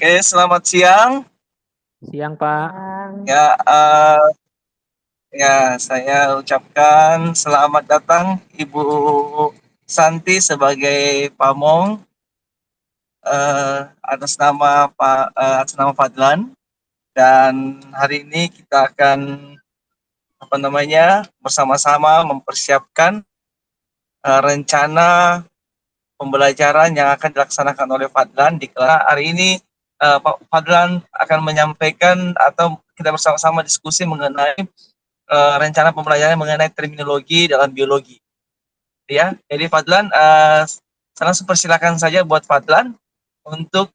Oke, selamat siang. Siang, Pak. Ya, ya saya ucapkan selamat datang Ibu Santi sebagai pamong atas nama Fadlan. Dan hari ini kita akan bersama-sama mempersiapkan rencana pembelajaran yang akan dilaksanakan oleh Fadlan di kelas. Hari ini Pak Fadlan akan menyampaikan atau kita bersama-sama diskusi mengenai rencana pembelajaran mengenai terminologi dalam biologi. Ya, jadi Fadlan, saya langsung persilakan saja buat Fadlan untuk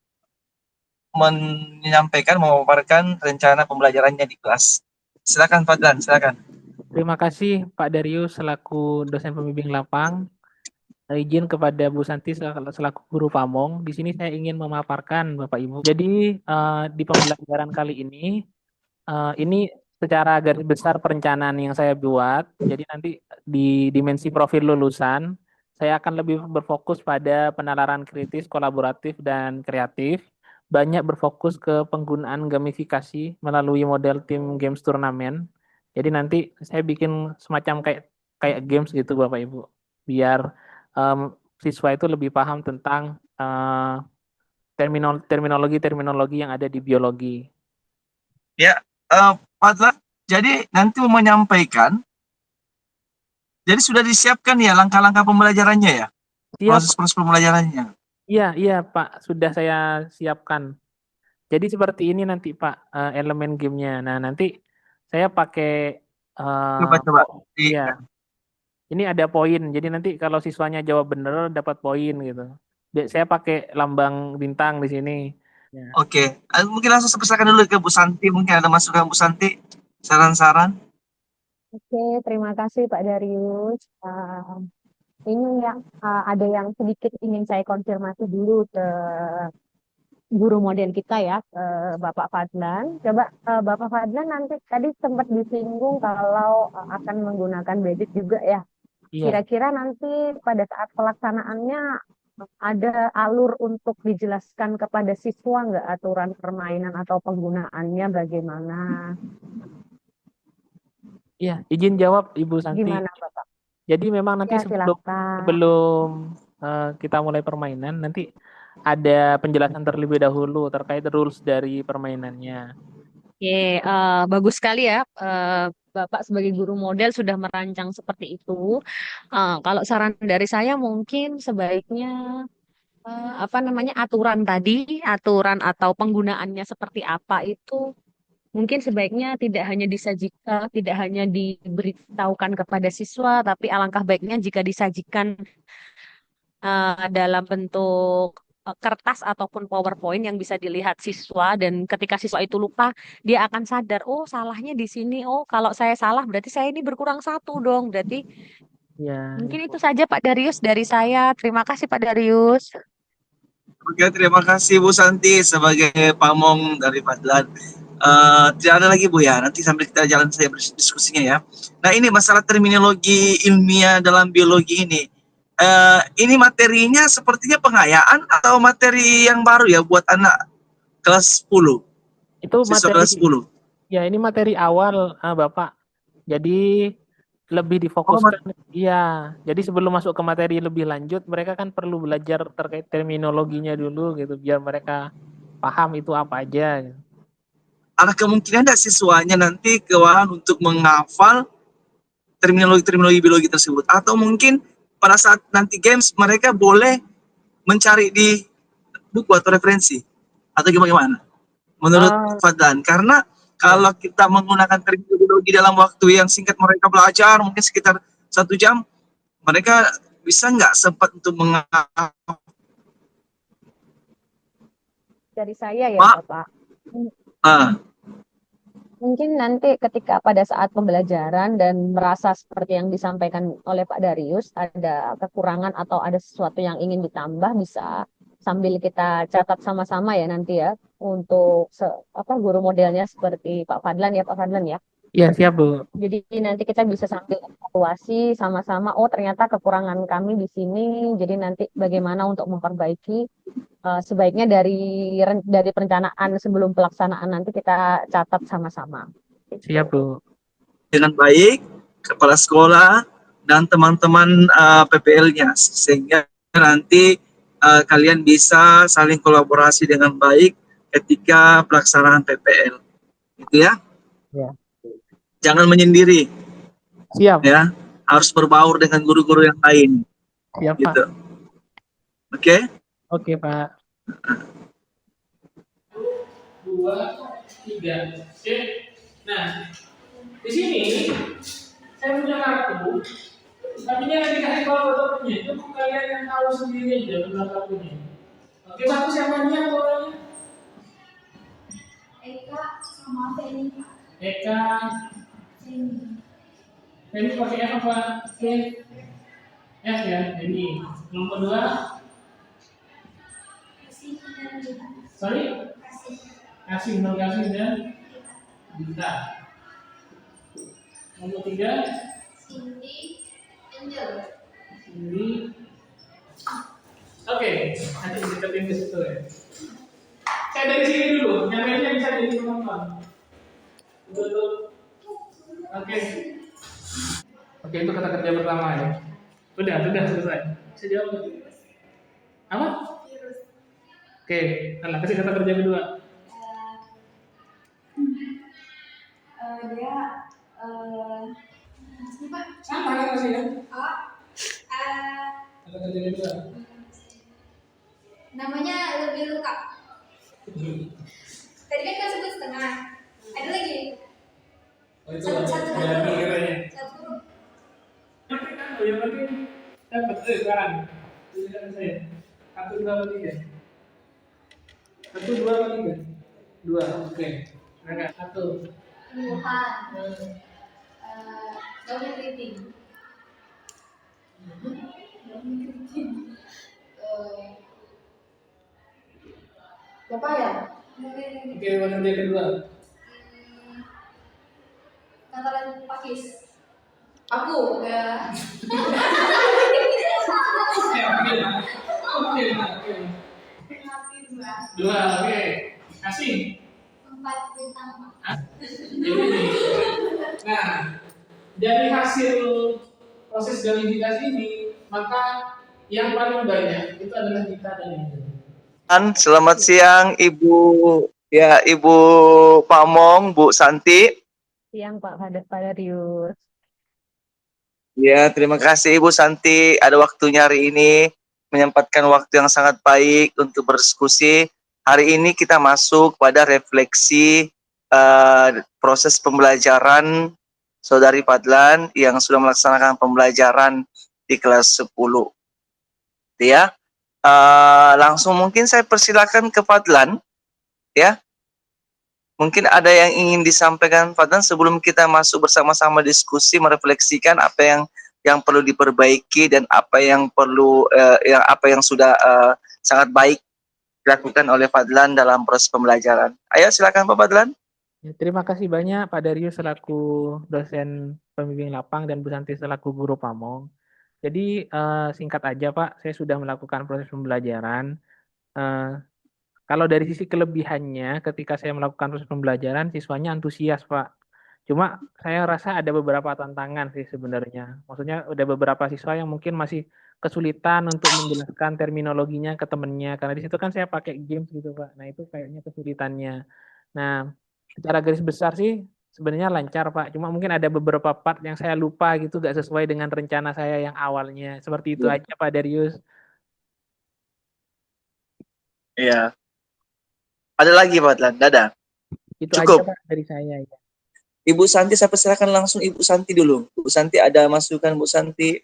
memaparkan rencana pembelajarannya di kelas. Silakan Fadlan, silakan. Terima kasih Pak Darius selaku dosen pembimbing lapang. Izin kepada Bu Santi selaku guru pamong. Di sini saya ingin memaparkan Bapak Ibu. Jadi di pembelajaran kali ini secara garis besar perencanaan yang saya buat. Jadi nanti di dimensi profil lulusan, saya akan lebih berfokus pada penalaran kritis, kolaboratif, dan kreatif. Banyak berfokus ke penggunaan gamifikasi melalui model tim games turnamen. Jadi nanti saya bikin semacam kayak kayak games gitu Bapak Ibu, biar em, siswa itu lebih paham tentang terminologi-terminologi yang ada di biologi. Ya, Fadlan, jadi nanti mau menyampaikan, jadi sudah disiapkan ya langkah-langkah pembelajarannya ya, Siap. proses-proses pembelajarannya. Iya, iya Pak, sudah saya siapkan. Jadi seperti ini nanti Pak, elemen gamenya. Nah nanti saya pakai, Coba-coba. ya ini ada poin. Jadi nanti kalau siswanya jawab benar dapat poin gitu. Saya pakai lambang bintang di sini. Ya. Oke, mungkin langsung saya persilakan dulu ke Bu Santi. Mungkin ada masukan Bu Santi, saran-saran. Oke, terima kasih Pak Darius. Ini yang ada yang sedikit ingin saya konfirmasi dulu ke guru model kita ya, ke Bapak Fadlan. Coba Bapak Fadlan nanti tadi sempat disinggung kalau akan menggunakan Basic juga ya. Iya, Kira-kira nanti pada saat pelaksanaannya ada alur untuk dijelaskan kepada siswa nggak aturan permainan atau penggunaannya bagaimana? iya. Izin jawab Ibu Santi. Gimana Bapak? Jadi memang nanti Ya sebelum silakan. sebelum kita mulai permainan nanti ada penjelasan terlebih dahulu terkait rules dari permainannya. Oke, bagus sekali ya. Bapak sebagai guru model sudah merancang seperti itu. Kalau saran dari saya mungkin sebaiknya apa namanya aturan tadi, aturan atau penggunaannya seperti apa itu mungkin sebaiknya tidak hanya disajikan, tidak hanya diberitahukan kepada siswa, tapi alangkah baiknya jika disajikan dalam bentuk kertas ataupun PowerPoint yang bisa dilihat siswa dan ketika siswa itu lupa dia akan sadar oh salahnya di sini oh kalau saya salah berarti saya ini berkurang satu dong berarti Ya, mungkin itu Ibu. saja Pak Darius dari saya terima kasih Pak Darius. Oke, terima kasih Bu Santi sebagai pamong dari Fadlan. Tidak ada lagi Bu ya, nanti sambil kita jalan saya diskusinya ya. Nah ini masalah terminologi ilmiah dalam biologi ini. Ini materinya sepertinya pengayaan atau materi yang baru ya buat anak kelas 10, Itu siswa materi, kelas 10. ya ini materi awal Bapak. Jadi lebih Oh, difokuskan, iya. Jadi sebelum masuk ke materi lebih lanjut, mereka kan perlu belajar terkait terminologinya dulu gitu, biar mereka paham itu apa aja, gitu. ada kemungkinan tidak siswanya nanti kewalahan untuk menghafal terminologi-terminologi biologi tersebut? Atau mungkin pada saat nanti games mereka boleh mencari di buku atau referensi? Atau gimana? Menurut Eh, Fadlan? Karena ya, kalau kita menggunakan terminologi dalam waktu yang singkat mereka belajar, mungkin sekitar 1 jam, mereka bisa nggak sempat untuk menghafal? Dari saya ya Bapak. Ah, Mungkin nanti ketika pada saat pembelajaran dan merasa seperti yang disampaikan oleh Pak Darius, ada kekurangan atau ada sesuatu yang ingin ditambah, bisa sambil kita catat sama-sama ya nanti ya untuk apa guru modelnya seperti Pak Fadlan ya Pak Fadlan ya. iya siap Bu. Jadi nanti kita bisa sambil evaluasi sama-sama. Oh ternyata kekurangan kami di sini. Jadi nanti bagaimana untuk memperbaiki sebaiknya dari perencanaan sebelum pelaksanaan nanti kita catat sama-sama. Siap, Bu. Dengan baik, kepala sekolah dan teman-teman PPL-nya, sehingga nanti kalian bisa saling kolaborasi dengan baik ketika pelaksanaan PPL, gitu ya. Ya. Jangan menyendiri, Siap. ya. Harus berbaur dengan guru-guru yang lain, Siap, Pak. gitu. Oke? Oke, Pak. 2, 3. Sip. Nah, di sini saya punya kartu, tapi ini yang dikasih fotonya itu kalian yang tahu sendiri aja tentang kartunya. Oke, satu siapa nih yang fotonya? Eka sama Feni. Eka. Feni pakai F apa? F. F ya, Feni. Nomor 2. Sorry? Kasih, nomor kasih dan Bunda. Nomor 3. Cindy, Angel. Cindy. Oke, nanti deketin ke situ ya. Saya dari sini dulu, yang lainnya bisa jadi penonton. Betul. Oke. Oke, itu kata kerja pertama ya. Sudah selesai. Bisa jawab nggak? Apa? Oke, nah kasih kata kerja kedua. Dia sama kan masih ya? Kata kerja kedua. Namanya lebih lengkap. Tadi kan sebut setengah. Ada lagi. Oh, itu Satu. Oh, yang penting dapat sekarang. Tulisan saya. 1, 2, 3. 1, 2, 3. 2, oke. Silakan. 1. Tumbuhan. Daun keriting. Apa ya? Oke, mana dia kedua? Katakan pakis. Aku ya. Oke. 2, oke. Kasih. 4 bintang. Nah, dari hasil proses gamifikasi ini, maka yang paling banyak itu adalah kita dan Ibu. Selamat siang Ibu Pamong, Bu Santi. Siang Pak Darius. Ya, terima kasih Ibu Santi ada waktunya hari ini, menyempatkan waktu yang sangat baik untuk berdiskusi. Hari ini kita masuk pada refleksi proses pembelajaran Saudari Fadlan yang sudah melaksanakan pembelajaran di kelas 10. Ya, langsung mungkin saya persilakan ke Fadlan, ya. Mungkin ada yang ingin disampaikan Fadlan sebelum kita masuk bersama-sama diskusi merefleksikan apa yang perlu diperbaiki dan apa yang perlu yang sudah sangat baik dilakukan oleh Fadlan dalam proses pembelajaran. Ayo silakan Pak Fadlan. Ya, terima kasih banyak Pak Darius selaku dosen pembimbing lapang dan Bu Santi selaku guru pamong. Jadi singkat aja Pak, saya sudah melakukan proses pembelajaran. Kalau dari sisi kelebihannya, ketika saya melakukan proses pembelajaran, siswanya antusias, Pak. Cuma saya rasa ada beberapa tantangan sih sebenarnya. Maksudnya ada beberapa siswa yang mungkin masih kesulitan untuk menjelaskan terminologinya ke temennya. Karena di situ kan saya pakai games gitu, Pak. Nah, itu kayaknya kesulitannya. Nah, secara garis besar sih sebenarnya lancar, Pak. Cuma mungkin ada beberapa part yang saya lupa gitu, gak sesuai dengan rencana saya yang awalnya. Seperti itu aja, Pak Darius. Iya. Ada lagi Pak Fadlan, dadah. Itu Cukup. aja, Pak, dari saya ya. Ibu Santi, saya persilakan langsung Ibu Santi dulu. Bu Santi ada masukan Bu Santi?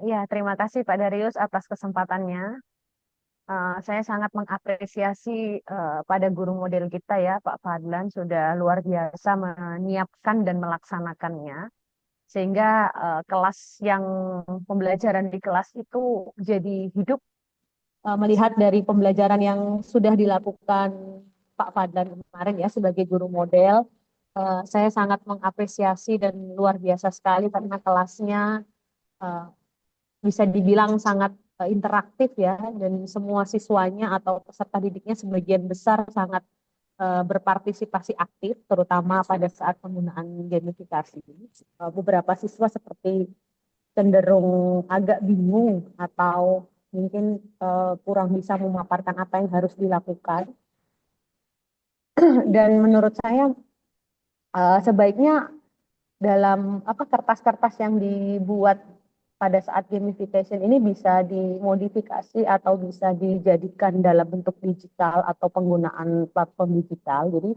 Iya, terima kasih Pak Darius atas kesempatannya. Saya sangat mengapresiasi pada guru model kita ya, Pak Fadlan sudah luar biasa menyiapkan dan melaksanakannya. Sehingga kelas yang pembelajaran di kelas itu jadi hidup melihat dari pembelajaran yang sudah dilakukan Pak Fadlan kemarin ya sebagai guru model. Saya sangat mengapresiasi dan luar biasa sekali karena kelasnya bisa dibilang sangat interaktif ya, dan semua siswanya atau peserta didiknya sebagian besar sangat berpartisipasi aktif, terutama pada saat penggunaan gamifikasi. Beberapa siswa seperti cenderung agak bingung atau mungkin kurang bisa memaparkan apa yang harus dilakukan. Dan menurut saya sebaiknya dalam kertas-kertas yang dibuat pada saat gamification ini bisa dimodifikasi atau bisa dijadikan dalam bentuk digital atau penggunaan platform digital. Jadi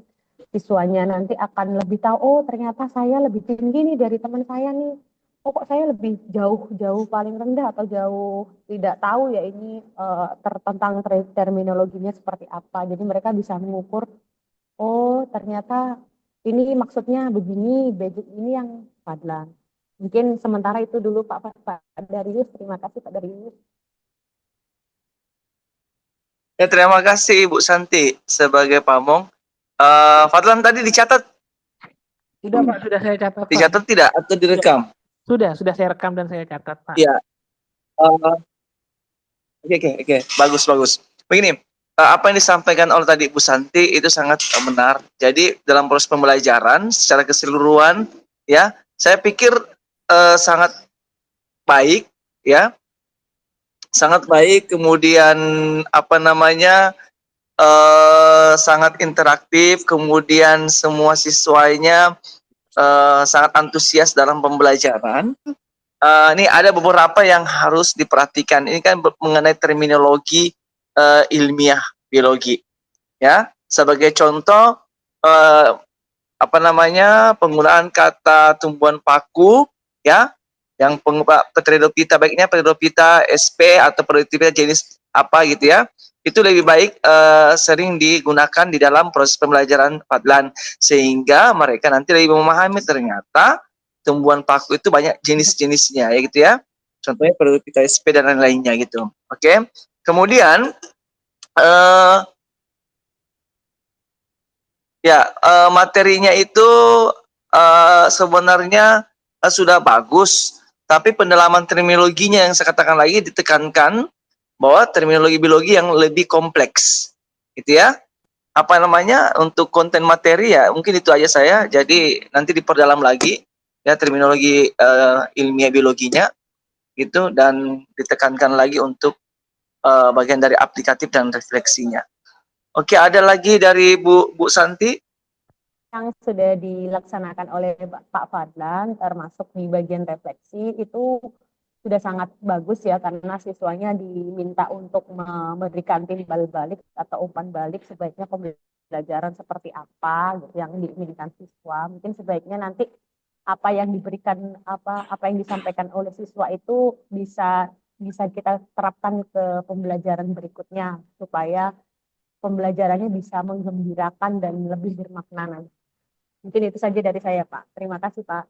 siswanya nanti akan lebih tahu, oh ternyata saya lebih tinggi nih dari teman saya nih. Oh kok saya lebih jauh paling rendah atau jauh tidak tahu ya ini tentang terminologinya seperti apa. Jadi mereka bisa mengukur, oh ternyata ini maksudnya begini, ini yang Fadlan. Mungkin sementara itu dulu Pak Darius. Terima kasih Pak Darius. Ya, terima kasih Ibu Santi sebagai pamong. Fadlan tadi dicatat? Sudah Pak, sudah saya catat Pak. Dicatat tidak atau direkam? Sudah saya rekam dan saya catat Pak. Iya. Oke. Bagus. Begini, apa yang disampaikan oleh tadi Bu Santi itu sangat benar. Jadi dalam proses pembelajaran secara keseluruhan, ya, saya pikir sangat baik, ya, sangat baik. Kemudian sangat interaktif. Kemudian semua siswanya sangat antusias dalam pembelajaran. Ini ada beberapa yang harus diperhatikan. Ini kan mengenai terminologi ilmiah biologi, ya. Sebagai contoh, penggunaan kata tumbuhan paku, ya, yang Pteridophyta, baiknya Pteridophyta sp atau Pteridophyta jenis apa gitu ya. Itu lebih baik sering digunakan di dalam proses pembelajaran Fadlan, sehingga mereka nanti lebih memahami ternyata tumbuhan paku itu banyak jenis-jenisnya ya gitu ya. Contohnya Pteridophyta sp dan lain-lainnya gitu. Oke. Kemudian materinya itu sebenarnya sudah bagus, tapi pendalaman terminologinya yang saya katakan lagi ditekankan bahwa terminologi biologi yang lebih kompleks, gitu ya. Untuk konten materi ya mungkin itu aja saya. Jadi nanti diperdalam lagi ya terminologi ilmiah biologinya gitu, dan ditekankan lagi untuk bagian dari aplikatif dan refleksinya. Oke, ada lagi dari Bu Santi? Yang sudah dilaksanakan oleh Pak Fadlan, termasuk di bagian refleksi, itu sudah sangat bagus ya, karena siswanya diminta untuk memberikan timbal balik atau umpan balik sebaiknya pembelajaran seperti apa gitu yang diinginkan siswa. Mungkin sebaiknya nanti apa yang diberikan, apa yang disampaikan oleh siswa itu bisa kita terapkan ke pembelajaran berikutnya supaya pembelajarannya bisa menggembirakan dan lebih bermakna. Mungkin itu saja dari saya, Pak. Terima kasih, Pak.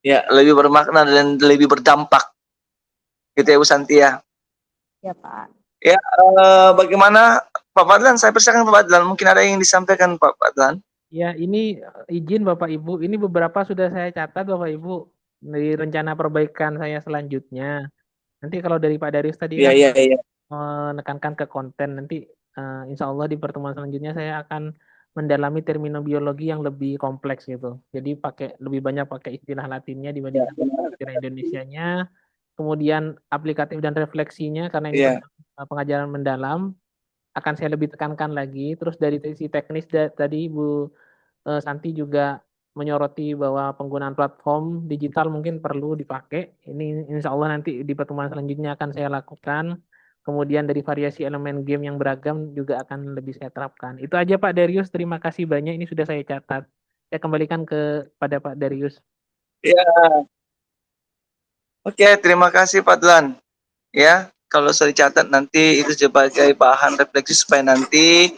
Ya, lebih bermakna dan lebih berdampak. Gitu ya, Bu Santi ya. Ya, Pak. Ya, bagaimana Pak Fadlan? Saya persilakan Pak Fadlan. Mungkin ada yang disampaikan Pak Fadlan. Ya, ini izin Bapak Ibu. Ini beberapa sudah saya catat Bapak Ibu dari rencana perbaikan saya selanjutnya. Nanti kalau dari Pak Darius tadi kan menekankan ke konten, nanti insya Allah di pertemuan selanjutnya saya akan mendalami terminologi yang lebih kompleks gitu. Jadi lebih banyak pakai istilah Latinnya dibandingkan istilah Indonesianya. Kemudian aplikatif dan refleksinya karena ini pengajaran mendalam akan saya lebih tekankan lagi. Terus dari sisi teknis tadi Bu Santi juga menyoroti bahwa penggunaan platform digital mungkin perlu dipakai. Ini insya Allah nanti di pertemuan selanjutnya akan saya lakukan. Kemudian dari variasi elemen game yang beragam juga akan lebih saya terapkan. Itu aja Pak Darius, terima kasih banyak. Ini sudah saya catat. Saya kembalikan kepada Pak Darius. Ya. Oke, terima kasih Pak Fadlan. Ya, kalau sudah dicatat nanti itu sebagai bahan refleksi supaya nanti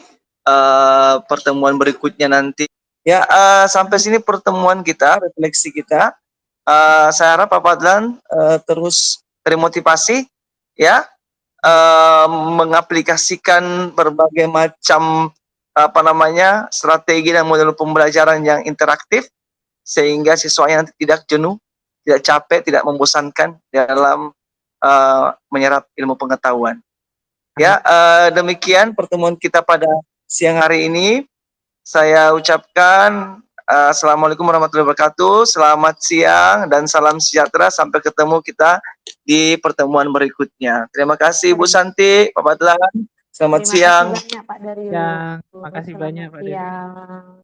pertemuan berikutnya nanti. Ya, sampai sini pertemuan kita, refleksi kita. Saya harap Pak Fadlan terus termotivasi, ya, mengaplikasikan berbagai macam strategi dan model pembelajaran yang interaktif sehingga siswanya nanti tidak jenuh, tidak capek, tidak membosankan dalam menyerap ilmu pengetahuan. Ya, demikian pertemuan kita pada siang hari ini. Saya ucapkan Assalamualaikum warahmatullahi wabarakatuh. Selamat siang dan salam sejahtera. Sampai ketemu kita di pertemuan berikutnya. Terima kasih Bu Santi, Pak Badlan. Selamat Terima siang. kasih banyak Pak Darius. Yang makasih banyak Selamat Pak Darius. siang.